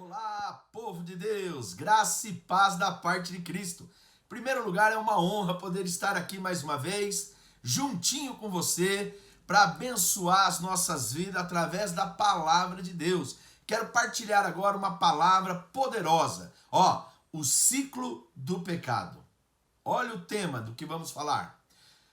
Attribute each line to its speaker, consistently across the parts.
Speaker 1: Olá, povo de Deus, graça e paz da parte de Cristo. Em primeiro lugar, é uma honra poder estar aqui mais uma vez, juntinho com você, para abençoar as nossas vidas através da palavra de Deus. Quero partilhar agora uma palavra poderosa. O ciclo do pecado. Olha o tema do que vamos falar.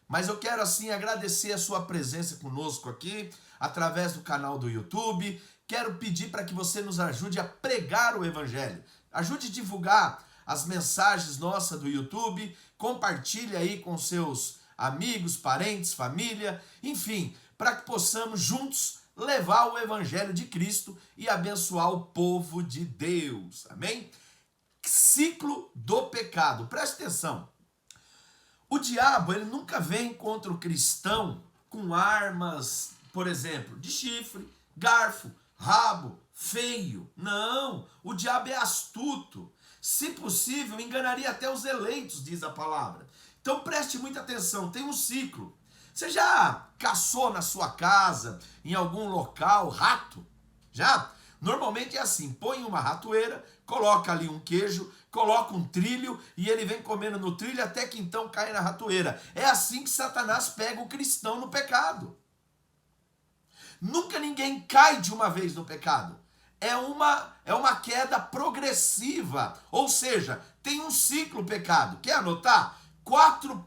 Speaker 1: Mas eu quero assim agradecer a sua presença conosco aqui, através do canal do YouTube. Quero pedir para que você nos ajude a pregar o Evangelho. Ajude a divulgar as mensagens nossas do YouTube. Compartilhe aí com seus amigos, parentes, família. Enfim, para que possamos juntos levar o Evangelho de Cristo e abençoar o povo de Deus. Amém? Ciclo do pecado. Preste atenção. O diabo, ele nunca vem contra o cristão com armas, por exemplo, de chifre, garfo, rabo, feio. Não, o diabo é astuto. Se possível, enganaria até os eleitos, diz a palavra. Então preste muita atenção, tem um ciclo. Você já caçou na sua casa, em algum local, rato? Já? Normalmente é assim, põe uma ratoeira, coloca ali um queijo, coloca um trilho e ele vem comendo no trilho até que então cai na ratoeira. É assim que Satanás pega o cristão no pecado. Nunca ninguém cai de uma vez no pecado. É uma queda progressiva, ou seja, tem um ciclo pecado. Quer anotar? 4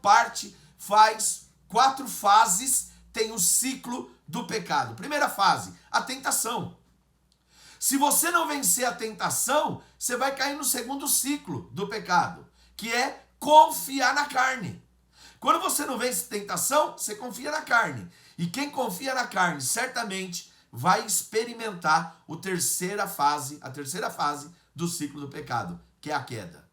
Speaker 1: fases tem o ciclo do pecado. Primeira fase, a tentação. Se você não vencer a tentação, você vai cair no segundo ciclo do pecado, que é confiar na carne. Quando você não vence a tentação, você confia na carne. E quem confia na carne, certamente vai experimentar a terceira fase do ciclo do pecado, que é a queda.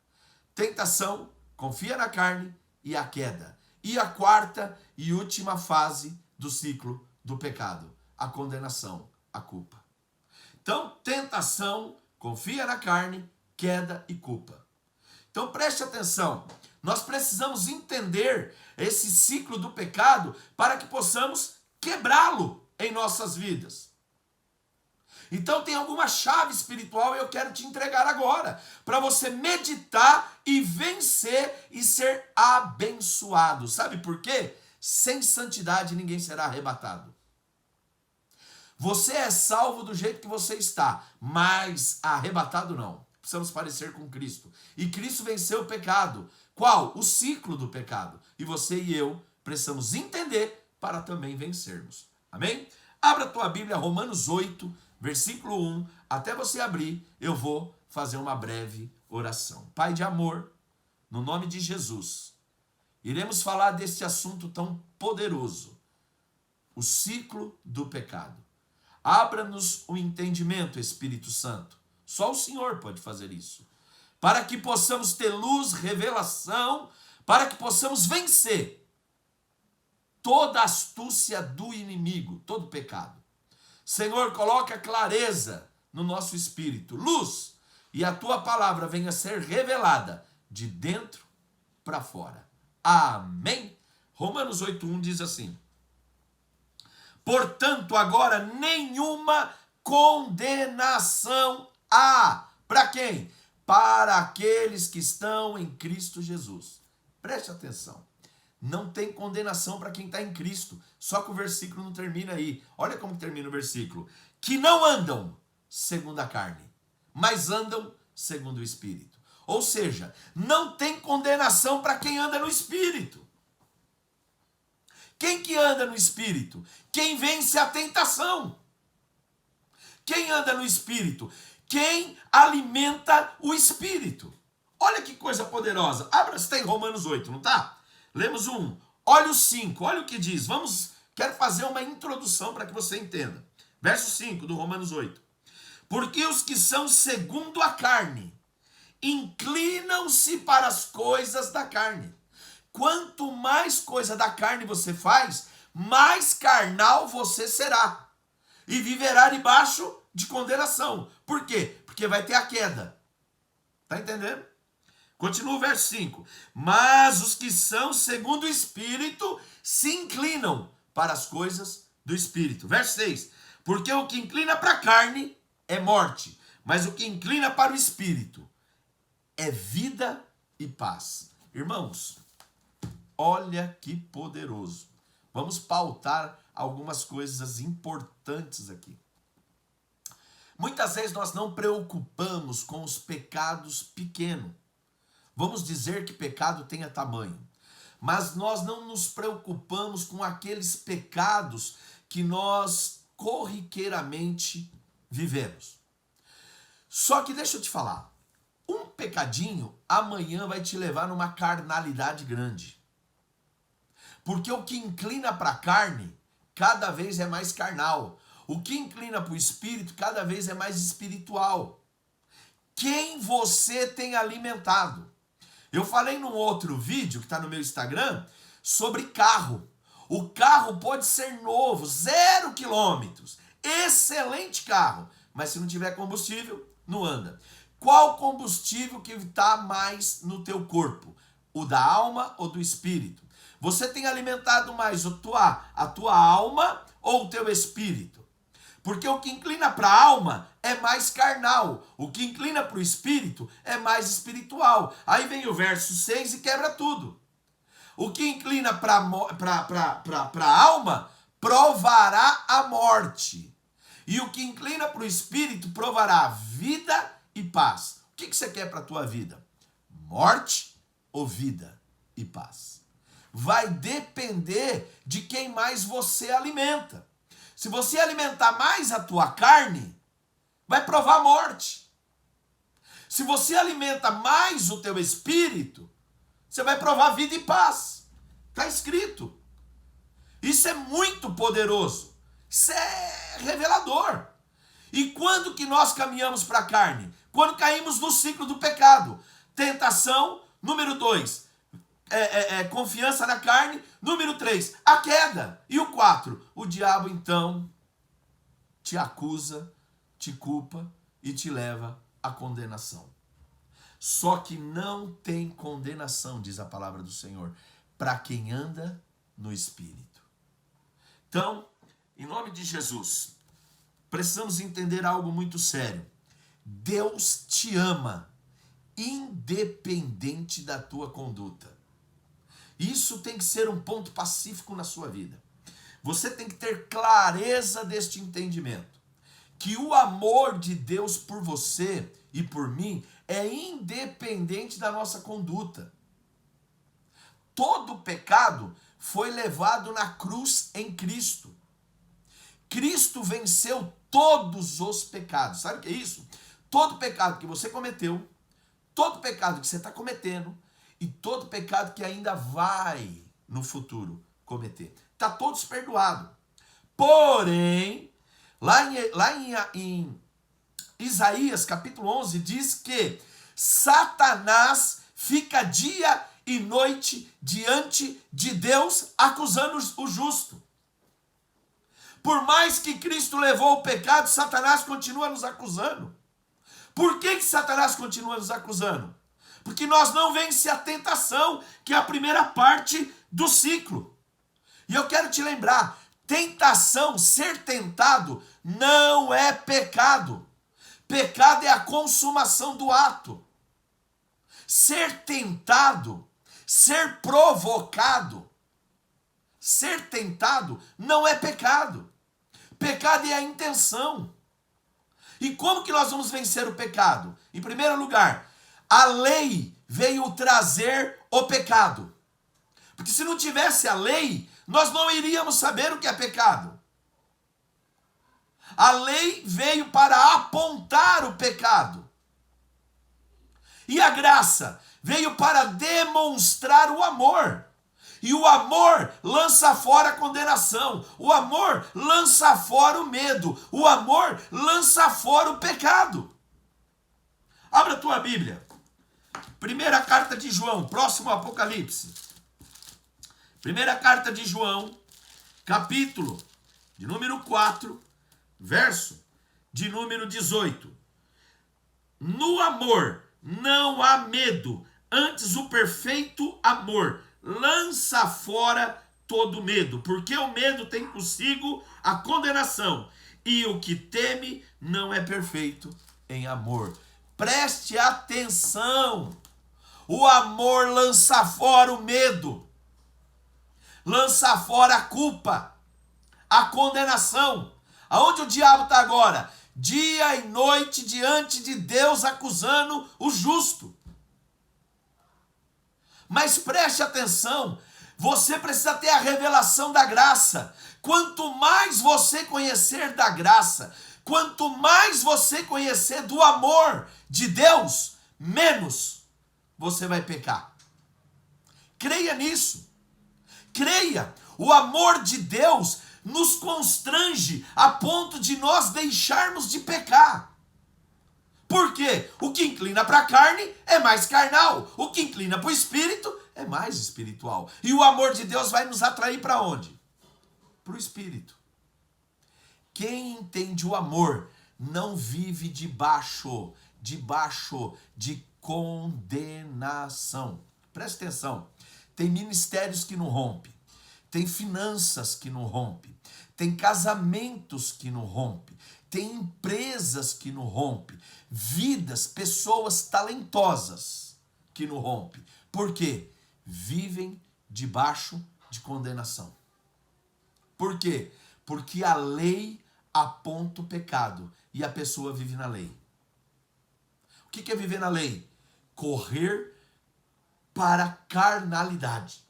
Speaker 1: Tentação, confia na carne e a queda. E a quarta e última fase do ciclo do pecado, a condenação, a culpa. Então, tentação, confia na carne, queda e culpa. Então, preste atenção. Nós precisamos entender esse ciclo do pecado para que possamos quebrá-lo em nossas vidas. Então, tem alguma chave espiritual e eu quero te entregar agora, para você meditar e vencer e ser abençoado. Sabe por quê? Sem santidade ninguém será arrebatado. Você é salvo do jeito que você está, mas arrebatado não. Precisamos parecer com Cristo. E Cristo venceu o pecado. Qual? O ciclo do pecado. E você e eu precisamos entender para também vencermos. Amém? Abra a tua Bíblia, Romanos 8, versículo 1. Até você abrir, eu vou fazer uma breve oração. Pai de amor, no nome de Jesus, iremos falar deste assunto tão poderoso. O ciclo do pecado. Abra-nos o entendimento, Espírito Santo. Só o Senhor pode fazer isso. Para que possamos ter luz, revelação, para que possamos vencer toda a astúcia do inimigo, todo pecado. Senhor, coloca clareza no nosso espírito, luz, e a tua palavra venha ser revelada de dentro para fora. Amém? Romanos 8:1 diz assim: portanto, agora nenhuma condenação há. Para quem? Para aqueles que estão em Cristo Jesus. Preste atenção. Não tem condenação para quem está em Cristo. Só que o versículo não termina aí. Olha como termina o versículo. Que não andam segundo a carne, mas andam segundo o Espírito. Ou seja, não tem condenação para quem anda no Espírito. Quem que anda no Espírito? Quem vence a tentação. Quem anda no Espírito? Quem alimenta o Espírito. Olha que coisa poderosa. Abra, está em Romanos 8, não está? Lemos o 1. Olha o 5, olha o que diz. Quero fazer uma introdução para que você entenda. Verso 5 do Romanos 8. Porque os que são segundo a carne inclinam-se para as coisas da carne. Quanto mais coisa da carne você faz, mais carnal você será. E viverá debaixo de condenação. Por quê? Porque vai ter a queda. Está entendendo? Continua o verso 5. Mas os que são segundo o Espírito se inclinam para as coisas do Espírito. Verso 6. Porque o que inclina para a carne é morte, Mas o que inclina para o espírito é vida e paz. Irmãos, olha que poderoso. Vamos pautar algumas coisas importantes aqui. Muitas vezes nós não preocupamos com os pecados pequenos. Vamos dizer que pecado tenha tamanho. Mas nós não nos preocupamos com aqueles pecados que nós corriqueiramente vivemos. Só que deixa eu te falar, um pecadinho amanhã vai te levar numa carnalidade grande. Porque o que inclina para a carne, cada vez é mais carnal. O que inclina para o espírito, cada vez é mais espiritual. Quem você tem alimentado? Eu falei num outro vídeo, que está no meu Instagram, sobre carro. O carro pode ser novo, 0 quilômetros. Excelente carro. Mas se não tiver combustível, não anda. Qual combustível que está mais no teu corpo? O da alma ou do espírito? Você tem alimentado mais a tua alma ou o teu espírito? Porque o que inclina para a alma é mais carnal. O que inclina para o espírito é mais espiritual. Aí vem o verso 6 e quebra tudo. O que inclina para a alma provará a morte. E o que inclina para o espírito provará vida e paz. O que você quer para a tua vida? Morte ou vida e paz? Vai depender de quem mais você alimenta. Se você alimentar mais a tua carne, vai provar morte. Se você alimenta mais o teu espírito, você vai provar vida e paz. Está escrito. Isso é muito poderoso. Isso é revelador. E quando que nós caminhamos para a carne? Quando caímos no ciclo do pecado. Tentação, número 2. Confiança na carne. Número 3, a queda. E o 4, o diabo então te acusa, te culpa e te leva à condenação. Só que não tem condenação, diz a palavra do Senhor, para quem anda no Espírito. Então, em nome de Jesus, precisamos entender algo muito sério. Deus te ama, independente da tua conduta. Isso tem que ser um ponto pacífico na sua vida. Você tem que ter clareza deste entendimento. Que o amor de Deus por você e por mim é independente da nossa conduta. Todo pecado foi levado na cruz em Cristo. Cristo venceu todos os pecados. Sabe o que é isso? Todo pecado que você cometeu, todo pecado que você está cometendo, e todo pecado que ainda vai no futuro cometer. Está todos perdoados. Porém, lá em Isaías capítulo 11 diz que Satanás fica dia e noite diante de Deus acusando o justo. Por mais que Cristo levou o pecado, Satanás continua nos acusando. Por que Satanás continua nos acusando? Porque nós não vence a tentação, que é a primeira parte do ciclo. E eu quero te lembrar, tentação, ser tentado, não é pecado. Pecado é a consumação do ato. Ser tentado, ser provocado, ser tentado não é pecado. Pecado é a intenção. E como que nós vamos vencer o pecado? Em primeiro lugar, a lei veio trazer o pecado. Porque se não tivesse a lei, nós não iríamos saber o que é pecado. A lei veio para apontar o pecado. E a graça veio para demonstrar o amor. E o amor lança fora a condenação. O amor lança fora o medo. O amor lança fora o pecado. Abra a tua Bíblia. Primeira carta de João, próximo ao Apocalipse. Primeira carta de João, capítulo de número 4, verso de número 18. No amor não há medo, antes o perfeito amor lança fora todo medo, porque o medo tem consigo a condenação, e o que teme não é perfeito em amor. Preste atenção. O amor lança fora o medo. Lança fora a culpa, a condenação. Aonde o diabo está agora? Dia e noite diante de Deus acusando o justo. Mas preste atenção, você precisa ter a revelação da graça. Quanto mais você conhecer da graça, quanto mais você conhecer do amor de Deus, menos você vai pecar. Creia nisso. Creia. O amor de Deus nos constrange a ponto de nós deixarmos de pecar. Por quê? O que inclina para a carne é mais carnal. O que inclina para o espírito é mais espiritual. E o amor de Deus vai nos atrair para onde? Para o espírito. Quem entende o amor não vive debaixo de condenação. Presta atenção. Tem ministérios que não rompem. Tem finanças que não rompem. Tem casamentos que não rompem. Tem empresas que não rompem. Vidas, pessoas talentosas que não rompem. Por quê? Vivem debaixo de condenação. Por quê? Porque a lei aponta o pecado e a pessoa vive na lei. O que é viver na lei? Correr para a carnalidade.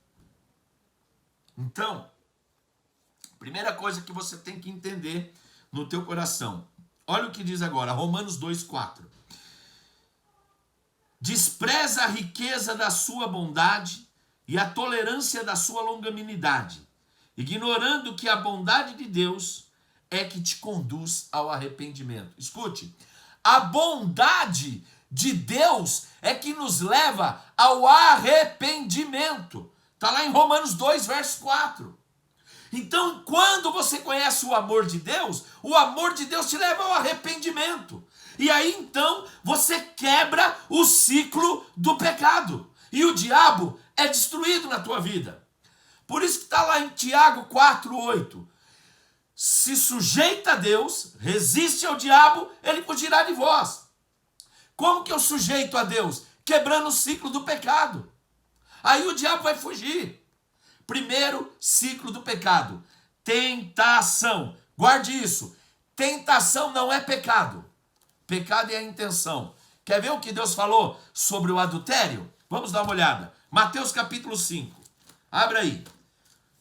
Speaker 1: Então, primeira coisa que você tem que entender no teu coração. Olha o que diz agora, Romanos 2,4. Despreza a riqueza da sua bondade e a tolerância da sua longanimidade, ignorando que a bondade de Deus é que te conduz ao arrependimento. Escute, a bondade de Deus é que nos leva ao arrependimento. Está lá em Romanos 2, verso 4. Então, quando você conhece o amor de Deus te leva ao arrependimento. E aí, então, você quebra o ciclo do pecado. E o diabo é destruído na tua vida. Por isso que está lá em Tiago 4:8. Se sujeita a Deus, resiste ao diabo, ele fugirá de vós. Como que eu sujeito a Deus? Quebrando o ciclo do pecado. Aí o diabo vai fugir. Primeiro ciclo do pecado. Tentação. Guarde isso. Tentação não é pecado. Pecado é a intenção. Quer ver o que Deus falou sobre o adultério? Vamos dar uma olhada. Mateus capítulo 5. Abre aí.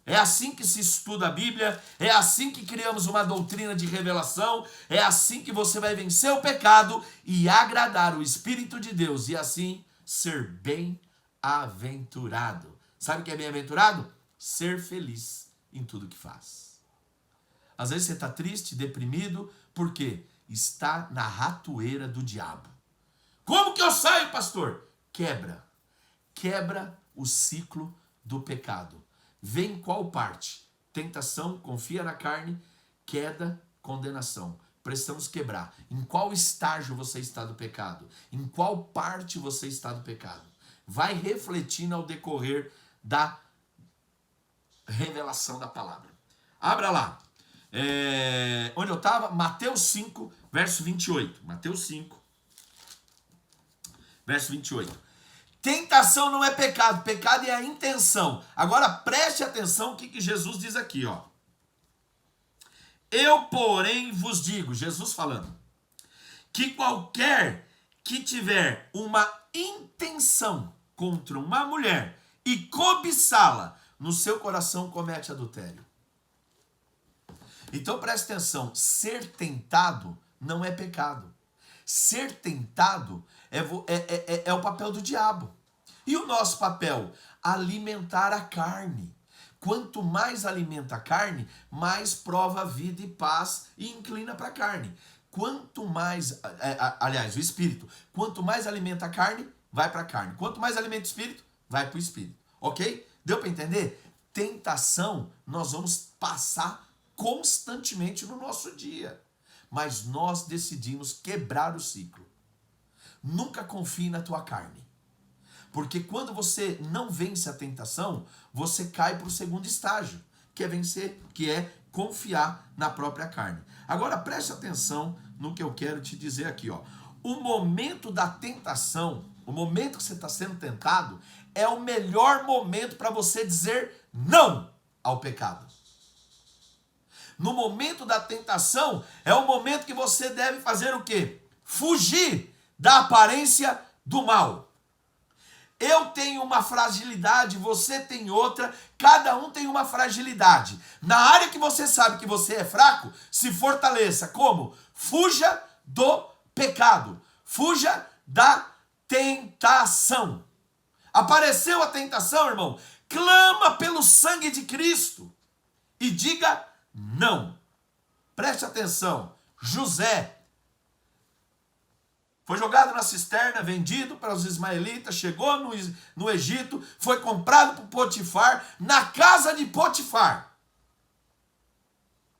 Speaker 1: É assim que se estuda a Bíblia, é assim que criamos uma doutrina de revelação, é assim que você vai vencer o pecado e agradar o Espírito de Deus e assim ser bem-aventurado. Sabe o que é bem-aventurado? Ser feliz em tudo que faz. Às vezes você está triste, deprimido, por quê? Está na ratoeira do diabo. Como que eu saio, pastor? Quebra o ciclo do pecado. Vem em qual parte? Tentação, confia na carne, queda, condenação. Precisamos quebrar. Em qual estágio você está do pecado? Em qual parte você está do pecado? Vai refletindo ao decorrer da revelação da palavra. Abra lá. Onde eu estava? Mateus 5, verso 28. Mateus 5, verso 28. Tentação não é pecado, pecado é a intenção. Agora preste atenção o que Jesus diz aqui, ó. Eu, porém, vos digo, Jesus falando, que qualquer que tiver uma intenção contra uma mulher e cobiçá-la, no seu coração comete adultério. Então preste atenção, ser tentado não é pecado. Ser tentado é o papel do diabo. E o nosso papel? Alimentar a carne. Quanto mais alimenta a carne, mais prova a vida e paz e inclina para a carne. Quanto mais, aliás, o espírito, quanto mais alimenta a carne, vai para a carne. Quanto mais alimenta o espírito, vai para o espírito. Ok? Deu para entender? Tentação nós vamos passar constantemente no nosso dia. Mas nós decidimos quebrar o ciclo. Nunca confie na tua carne. Porque quando você não vence a tentação, você cai para o segundo estágio, que é vencer, que é confiar na própria carne. Agora preste atenção no que eu quero te dizer aqui, ó. o momento da tentação, o momento que você está sendo tentado, é o melhor momento para você dizer não ao pecado. No momento da tentação, é o momento que você deve fazer o quê? Fugir da aparência do mal. Eu tenho uma fragilidade, você tem outra, cada um tem uma fragilidade. Na área que você sabe que você é fraco, se fortaleça. Como? Fuja do pecado. Fuja da tentação. Apareceu a tentação, irmão? Clama pelo sangue de Cristo e diga não. Preste atenção. José foi jogado na cisterna, vendido para os ismaelitas, chegou no Egito, foi comprado por Potifar, na casa de Potifar.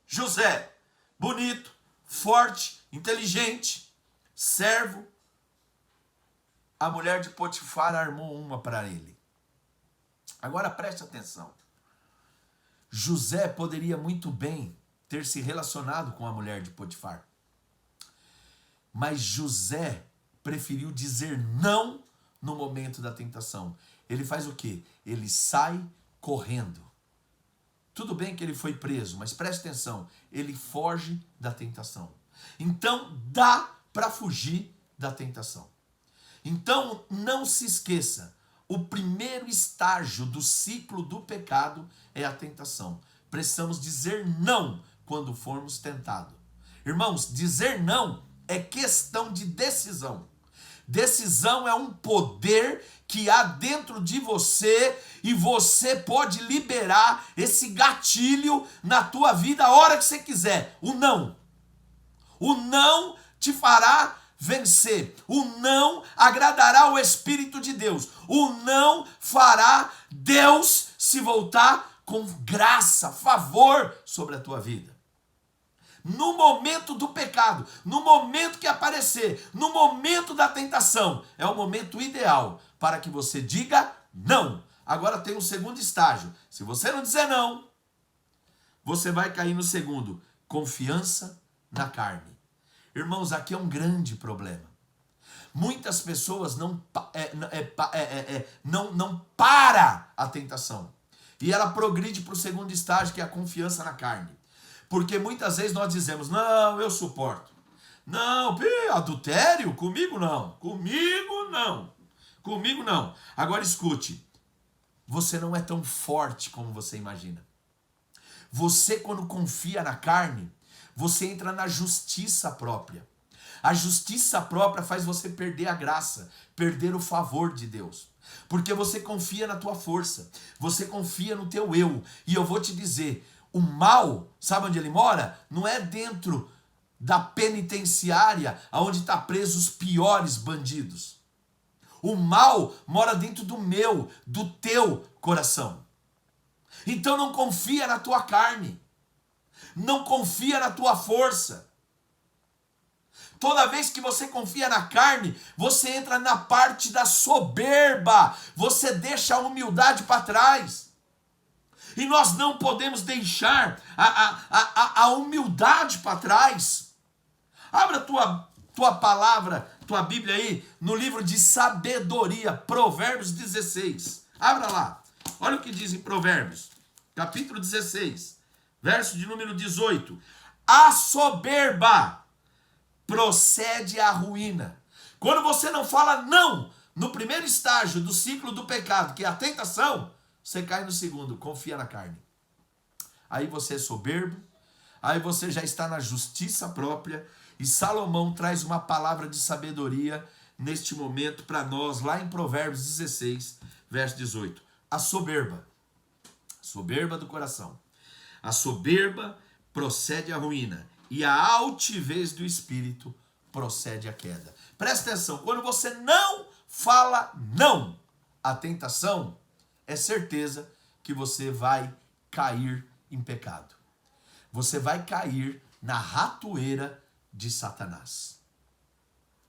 Speaker 1: José, bonito, forte, inteligente, servo. A mulher de Potifar armou uma para ele. Agora preste atenção. José poderia muito bem ter se relacionado com a mulher de Potifar. Mas José preferiu dizer não no momento da tentação. Ele faz o quê? Ele sai correndo. Tudo bem que ele foi preso, mas preste atenção, ele foge da tentação. Então dá para fugir da tentação. Então não se esqueça, o primeiro estágio do ciclo do pecado é a tentação. Precisamos dizer não quando formos tentados. Irmãos, dizer não é questão de decisão. Decisão é um poder que há dentro de você e você pode liberar esse gatilho na tua vida a hora que você quiser. O não. O não te fará vencer. O não agradará o Espírito de Deus. O não fará Deus se voltar com graça, favor sobre a tua vida. No momento do pecado, no momento que aparecer, no momento da tentação, é o momento ideal para que você diga não. Agora tem um segundo estágio. Se você não dizer não, você vai cair no segundo, confiança na carne. Irmãos, aqui é um grande problema. Muitas pessoas não para a tentação. E ela progride para o segundo estágio, que é a confiança na carne. Porque muitas vezes nós dizemos, não, eu suporto. Não, adultério? Comigo não. Comigo não. Comigo não. Agora escute, você não é tão forte como você imagina. Você, quando confia na carne, você entra na justiça própria. A justiça própria faz você perder a graça, perder o favor de Deus. Porque você confia na tua força, você confia no teu eu. E eu vou te dizer, o mal, sabe onde ele mora? Não é dentro da penitenciária, onde está preso os piores bandidos. O mal mora dentro do meu, do teu coração. Então não confia na tua carne. Não confia na tua força. Toda vez que você confia na carne, você entra na parte da soberba. Você deixa a humildade para trás. E nós não podemos deixar a humildade para trás. Abra tua palavra, tua Bíblia aí, no livro de sabedoria, Provérbios 16. Abra lá. Olha o que diz em Provérbios, capítulo 16, verso de número 18. A soberba procede à ruína. Quando você não fala não no primeiro estágio do ciclo do pecado, que é a tentação, você cai no segundo, confia na carne. Aí você é soberbo, aí você já está na justiça própria, e Salomão traz uma palavra de sabedoria neste momento para nós, lá em Provérbios 16, verso 18. A soberba do coração, a soberba procede à ruína, e a altivez do espírito procede à queda. Presta atenção, quando você não fala não à tentação, é certeza que você vai cair em pecado. Você vai cair na ratoeira de Satanás.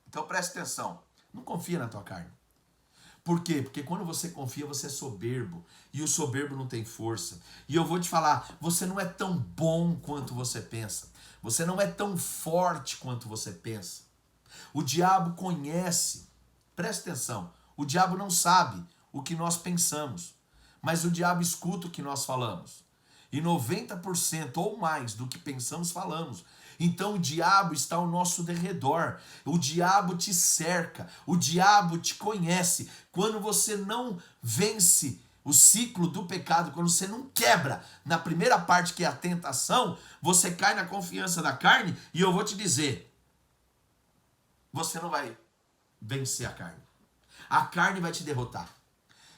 Speaker 1: Então presta atenção, não confia na tua carne. Por quê? Porque quando você confia, você é soberbo. E o soberbo não tem força. E eu vou te falar, você não é tão bom quanto você pensa. Você não é tão forte quanto você pensa. O diabo conhece, presta atenção, o diabo não sabe o que nós pensamos, mas o diabo escuta o que nós falamos. E 90% ou mais do que pensamos, falamos. Então o diabo está ao nosso derredor, o diabo te cerca, o diabo te conhece. Quando você não vence o ciclo do pecado, quando você não quebra na primeira parte que é a tentação, você cai na confiança da carne e eu vou te dizer, você não vai vencer a carne. A carne vai te derrotar.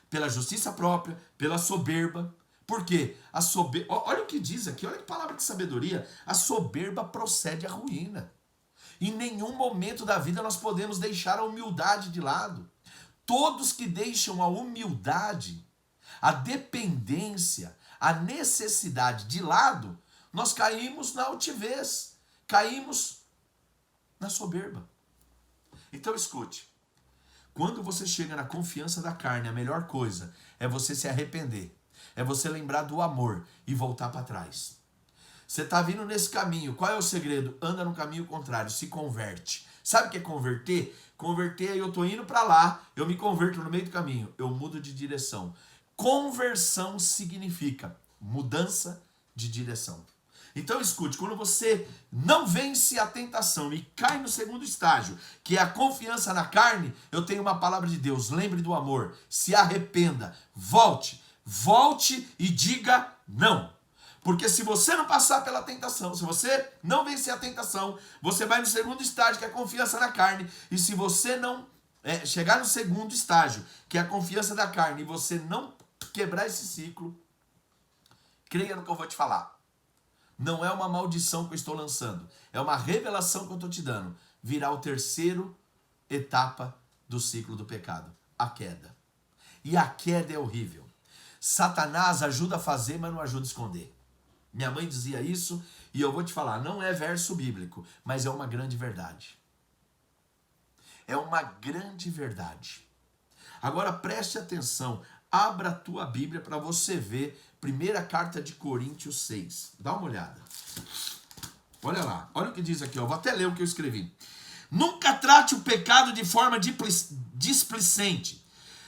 Speaker 1: Pela justiça própria, pela soberba. Por quê? A soberba, olha o que diz aqui, olha que palavra de sabedoria. A soberba procede à ruína. Em nenhum momento da vida nós podemos deixar a humildade de lado. Todos que deixam a humildade, a dependência, a necessidade de lado, nós caímos na altivez, caímos na soberba. Então escute, quando você chega na confiança da carne, a melhor coisa é você se arrepender, é você lembrar do amor e voltar para trás. Você está vindo nesse caminho, qual é o segredo? Anda no caminho contrário, se converte. Sabe o que é converter? Converter é eu estou indo para lá, eu me converto no meio do caminho, eu mudo de direção. Conversão significa mudança de direção. Então escute, quando você não vence a tentação e cai no segundo estágio, que é a confiança na carne, eu tenho uma palavra de Deus, lembre do amor, se arrependa, volte e diga não. Porque se você não passar pela tentação, se você não vencer a tentação, você vai no segundo estágio, que é a confiança na carne, e se você não chegar no segundo estágio, que é a confiança da carne, e você não quebrar esse ciclo, creia no que eu vou te falar. Não é uma maldição que eu estou lançando. É uma revelação que eu estou te dando. Virá o terceiro etapa do ciclo do pecado. A queda. E a queda é horrível. Satanás ajuda a fazer, mas não ajuda a esconder. Minha mãe dizia isso e eu vou te falar. Não é verso bíblico, mas é uma grande verdade. É uma grande verdade. Agora preste atenção. Abra a tua Bíblia para você ver primeira carta de Coríntios 6. Dá uma olhada. Olha lá. Olha o que diz aqui. Ó. Vou até ler o que eu escrevi. Nunca trate o pecado de forma displicente.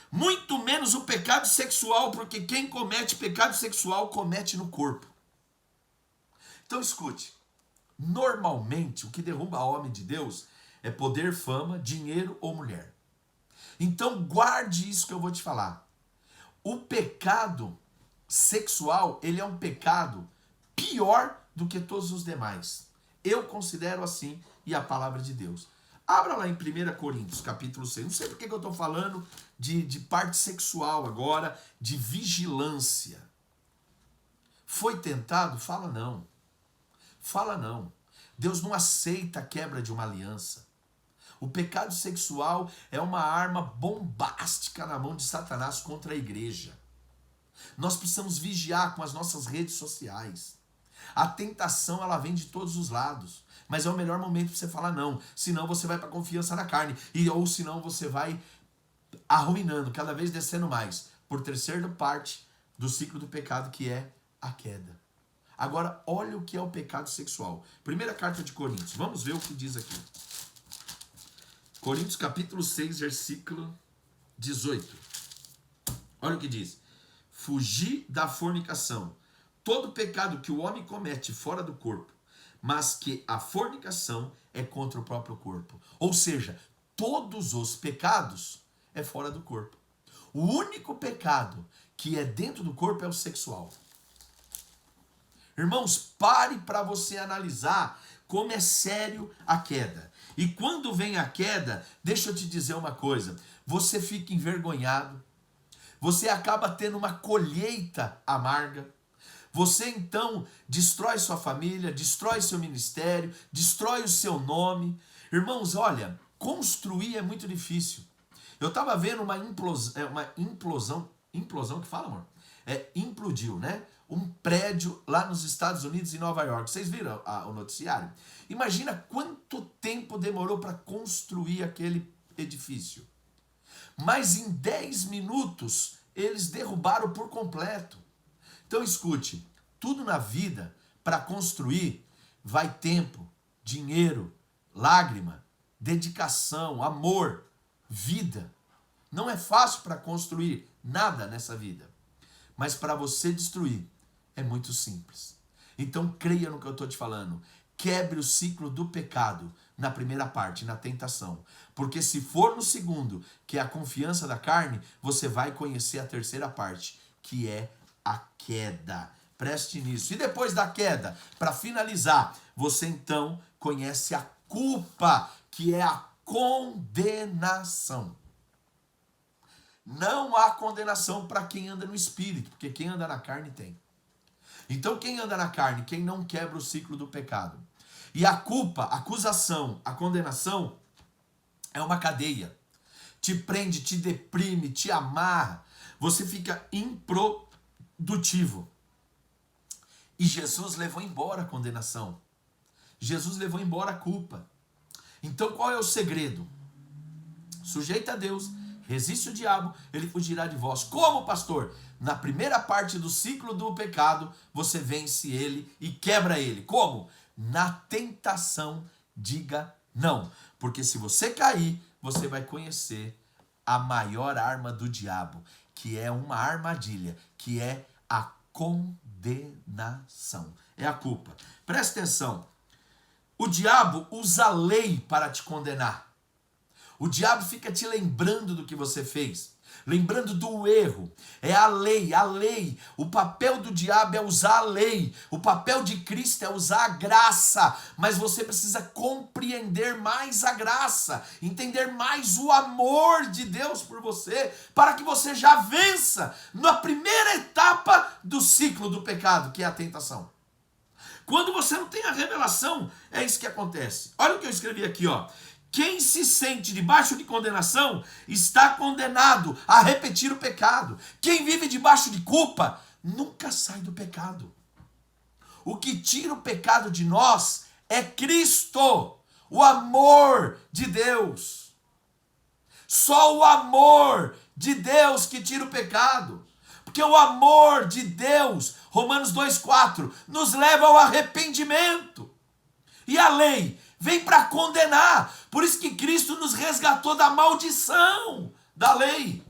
Speaker 1: Muito menos o pecado sexual, porque quem comete pecado sexual comete no corpo. Então escute. Normalmente o que derruba homem de Deus é poder, fama, dinheiro ou mulher. Então guarde isso que eu vou te falar. O pecado sexual, ele é um pecado pior do que todos os demais. Eu considero assim, e a palavra de Deus. Abra lá em 1 Coríntios, capítulo 6. Não sei por que eu estou falando de parte sexual agora, de vigilância. Foi tentado? Fala não. Fala não. Deus não aceita a quebra de uma aliança. O pecado sexual é uma arma bombástica na mão de Satanás contra a igreja. Nós precisamos vigiar com as nossas redes sociais. A tentação, ela vem de todos os lados. Mas é o melhor momento para você falar não. Senão você vai para a confiança na carne. Ou senão você vai arruinando, cada vez descendo mais. Por terceira parte do ciclo do pecado, que é a queda. Agora, olha o que é o pecado sexual. Primeira carta de Coríntios. Vamos ver o que diz aqui. Coríntios capítulo 6, versículo 18. Olha o que diz. Fugir da fornicação. Todo pecado que o homem comete fora do corpo, mas que a fornicação é contra o próprio corpo. Ou seja, todos os pecados é fora do corpo. O único pecado que é dentro do corpo é o sexual. Irmãos, pare para você analisar como é sério a queda. E quando vem a queda, deixa eu te dizer uma coisa, você fica envergonhado, você acaba tendo uma colheita amarga, você então destrói sua família, destrói seu ministério, destrói o seu nome. Irmãos, olha, construir é muito difícil. Eu estava vendo uma implosão que fala, amor? Implodiu, né? Um prédio lá nos Estados Unidos, em Nova York. Vocês viram o noticiário? Imagina quanto tempo demorou para construir aquele edifício. Mas em 10 minutos, eles derrubaram por completo. Então escute, tudo na vida, para construir, vai tempo, dinheiro, lágrima, dedicação, amor, vida. Não é fácil para construir nada nessa vida. Mas para você destruir, é muito simples. Então creia no que eu estou te falando. Quebre o ciclo do pecado na primeira parte, na tentação. Porque se for no segundo, que é a confiança da carne, você vai conhecer a terceira parte, que é a queda. Preste nisso. E depois da queda, para finalizar, você então conhece a culpa, que é a condenação. Não há condenação para quem anda no espírito, porque quem anda na carne tem. Então quem anda na carne, quem não quebra o ciclo do pecado. E a culpa, a acusação, a condenação é uma cadeia. Te prende, te deprime, te amarra. Você fica improdutivo. E Jesus levou embora a condenação. Jesus levou embora a culpa. Então qual é o segredo? Sujeita a Deus, resiste o diabo, ele fugirá de vós. Como, pastor? Na primeira parte do ciclo do pecado, você vence ele e quebra ele. Como? Na tentação, diga não. Porque se você cair, você vai conhecer a maior arma do diabo, que é uma armadilha, que é a condenação. É a culpa. Presta atenção. O diabo usa a lei para te condenar. O diabo fica te lembrando do que você fez, lembrando do erro. É a lei, a lei. O papel do diabo é usar a lei. O papel de Cristo é usar a graça. Mas você precisa compreender mais a graça, entender mais o amor de Deus por você, para que você já vença na primeira etapa do ciclo do pecado, que é a tentação. Quando você não tem a revelação, é isso que acontece. Olha o que eu escrevi aqui, ó. Quem se sente debaixo de condenação está condenado a repetir o pecado. Quem vive debaixo de culpa nunca sai do pecado. O que tira o pecado de nós é Cristo, o amor de Deus. Só o amor de Deus que tira o pecado. Porque o amor de Deus, Romanos 2,4, nos leva ao arrependimento. E a lei vem para condenar. Por isso que Cristo nos resgatou da maldição da lei.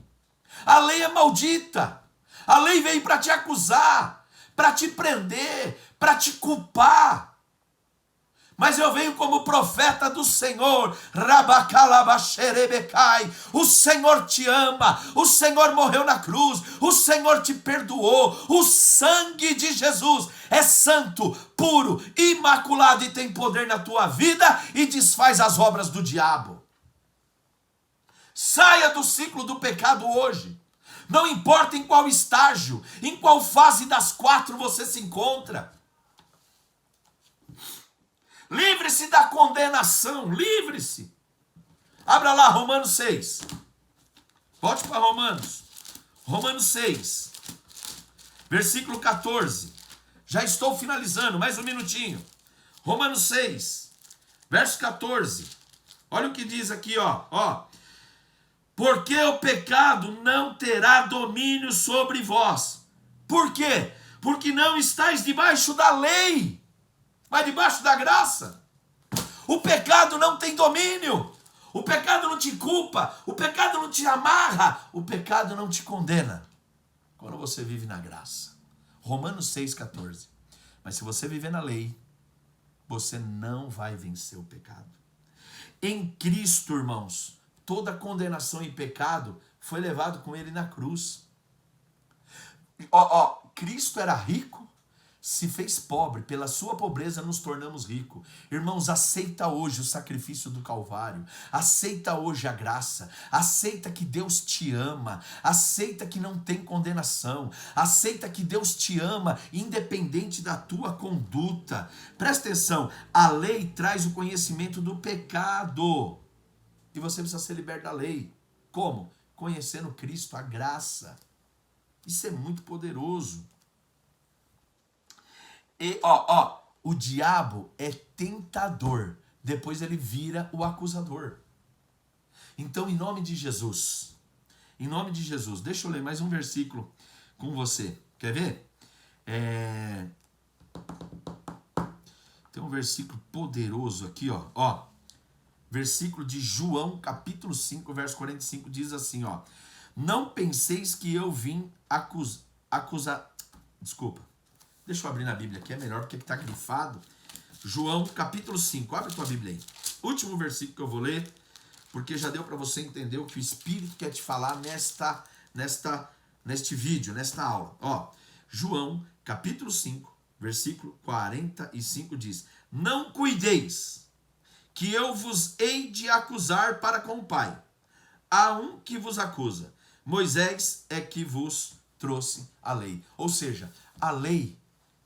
Speaker 1: A lei é maldita. A lei veio para te acusar, para te prender, para te culpar. Mas eu venho como profeta do Senhor. Rabacalabaxerebecai. O Senhor te ama. O Senhor morreu na cruz. O Senhor te perdoou. O sangue de Jesus é santo, puro, imaculado e tem poder na tua vida e desfaz as obras do diabo. Saia do ciclo do pecado hoje. Não importa em qual estágio, em qual fase das 4 você se encontra. Livre-se da condenação, livre-se. Abra lá Romanos 6. Volte para Romanos. Romanos 6, versículo 14. Já estou finalizando, mais um minutinho. Romanos 6, verso 14. Olha o que diz aqui, ó. Porque o pecado não terá domínio sobre vós. Por quê? Porque não estáis debaixo da lei, mas debaixo da graça. O pecado não tem domínio. O pecado não te culpa. O pecado não te amarra. O pecado não te condena. Quando você vive na graça. Romanos 6,14. Mas se você viver na lei, você não vai vencer o pecado. Em Cristo, irmãos, toda condenação e pecado foi levado com ele na cruz. Cristo era rico, se fez pobre, pela sua pobreza nos tornamos ricos. Irmãos, aceita hoje o sacrifício do Calvário, aceita hoje a graça, aceita que Deus te ama, aceita que não tem condenação, aceita que Deus te ama independente da tua conduta. Presta atenção, a lei traz o conhecimento do pecado e você precisa ser liberto da lei. Como? Conhecendo Cristo, a graça. Isso é muito poderoso. E, o diabo é tentador, depois ele vira o acusador. Então, em nome de Jesus, deixa eu ler mais um versículo com você. Quer ver? Tem um versículo poderoso aqui, ó. versículo de João, capítulo 5, verso 45, diz assim, ó. Não penseis que eu vim acusar... Desculpa. Deixa eu abrir na Bíblia aqui, é melhor porque está grifado. João, capítulo 5. Abre a tua Bíblia aí. Último versículo que eu vou ler, porque já deu para você entender o que o Espírito quer te falar neste vídeo, nesta aula. Ó, João, capítulo 5, versículo 45 diz: Não cuideis, que eu vos hei de acusar para com o Pai. Há um que vos acusa. Moisés é que vos trouxe a lei. Ou seja, a lei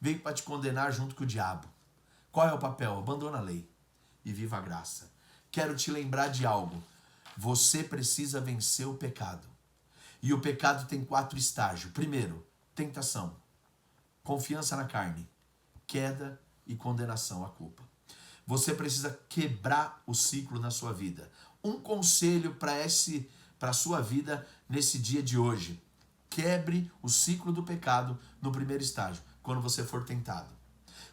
Speaker 1: veio para te condenar junto com o diabo. Qual é o papel? Abandona a lei e viva a graça. Quero te lembrar de algo. Você precisa vencer o pecado. E o pecado tem 4 estágios. Primeiro, tentação, confiança na carne, queda e condenação à culpa. Você precisa quebrar o ciclo na sua vida. Um conselho para a sua vida nesse dia de hoje. Quebre o ciclo do pecado no primeiro estágio, quando você for tentado.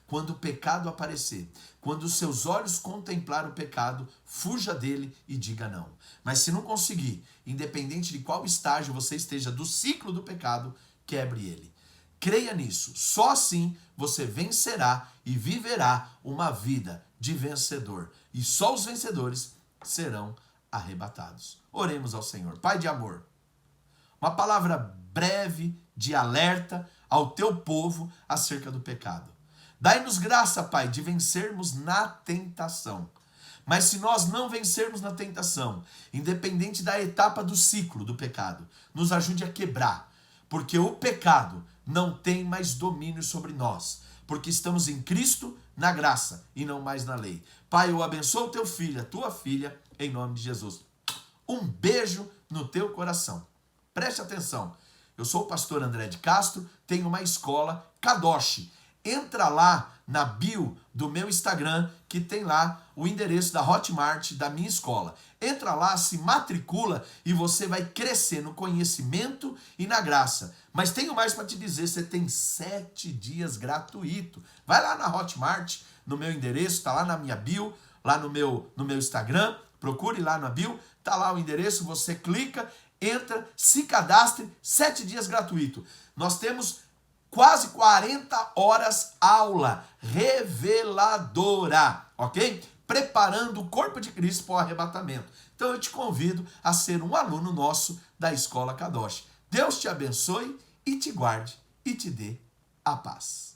Speaker 1: Quando o pecado aparecer, quando os seus olhos contemplar o pecado, fuja dele e diga não. Mas se não conseguir, independente de qual estágio você esteja do ciclo do pecado, quebre ele. Creia nisso. Só assim você vencerá e viverá uma vida de vencedor. E só os vencedores serão arrebatados. Oremos ao Senhor. Pai de amor, uma palavra breve de alerta ao teu povo acerca do pecado. Dai-nos graça, Pai, de vencermos na tentação. Mas se nós não vencermos na tentação, independente da etapa do ciclo do pecado, nos ajude a quebrar, porque o pecado não tem mais domínio sobre nós, porque estamos em Cristo, na graça e não mais na lei. Pai, eu abençoo o teu filho, a tua filha, em nome de Jesus. Um beijo no teu coração. Preste atenção. Eu sou o pastor André de Castro, tenho uma escola, Kadosh. Entra lá na bio do meu Instagram, que tem lá o endereço da Hotmart da minha escola. Entra lá, se matricula e você vai crescer no conhecimento e na graça. Mas tenho mais para te dizer, você tem 7 dias gratuito. Vai lá na Hotmart, no meu endereço, tá lá na minha bio, lá no meu Instagram, procure lá na bio, tá lá o endereço, você clica, entra, se cadastre, 7 dias gratuito. Nós temos quase 40 horas aula reveladora, ok? Preparando o corpo de Cristo para o arrebatamento. Então eu te convido a ser um aluno nosso da Escola Kadosh. Deus te abençoe e te guarde e te dê a paz.